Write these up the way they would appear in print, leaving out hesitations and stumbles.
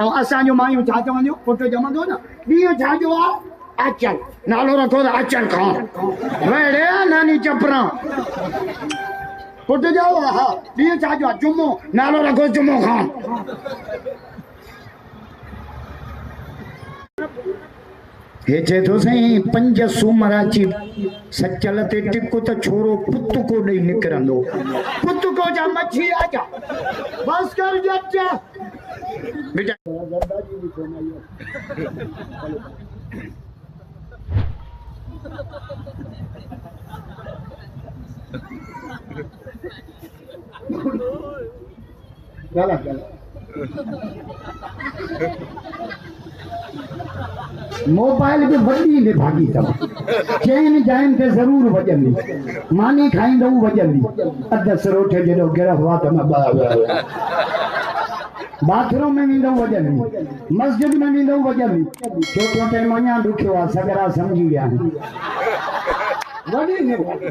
ऐं असांजो मायूं छा चवंदियूं पुटु ॼमंदो न ॾींहुं छा जो आहे अचल नालो रखो त अचल खां वेड़े नानी चपरा पुटु जो हा ॾींहुं छा जो आहे जुमो नालो रखो जुमो खां हे चे तो सही पंज सूमर अची सचल ते टिक त छोरो पुत को ॾेई निकिरंदो पुत को जा मच्छी आजा बस कर जा बेटा गला मोबाइल भी वॾी निभागी अथव चैन जाइन ते ज़रूर वॼंदी मानी खाईंदो वॼंदी अध सरोठे जॾो गिरफ हुआ त मां बाथरूम में वेंदो वॼंदी मस्जिद में वेंदो वॼंदी छोटो टाइम अञा ॾुखियो आहे सगरा सम्झी विया वॾी निभागी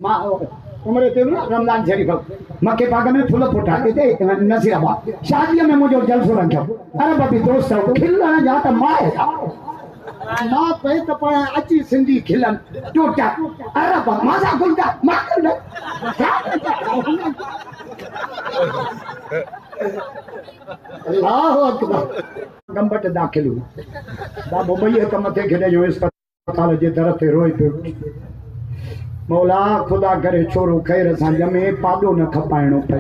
मां उमरे ते रमजान शरीफ मके पाग में फुल फुटा इते नसीराबाद शादी में मुझे जलसो रखियो अरे बाबी दोस्त खिलण जा त माए मां पे त पर अची सिंधी खिलन टोटा अरे बाबा मजा गुलदा माकल अल्लाह अकबर गंबट दाखिल बाबू भई कम थे खेडे जो अस्पताल जे दर ते रोई पे मौला खुदा करे छोरो खैर सां जमे पाडो न खपाइणो पे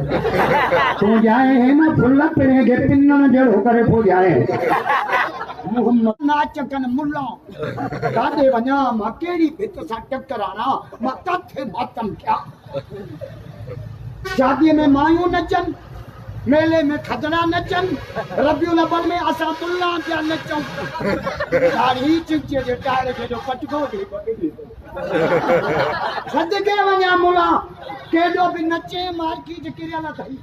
तू जाए है ना फुल पिणे के पिन्नन जड़ो करे पो जाए मोहम्मद नाचकन मुल्ला कादे वना मां केड़ी भित सां टकराना मां कथे मातम क्या शादी में मायूं नचन मेले में खदड़ा नचन रबियुल अव्वल में असा मुल्ला पिया नचूं दाढ़ी चिचे जे टायर के जो पटको दी सद के वना मुल्ला केडो भी नचे मार्की जे किरिया न थई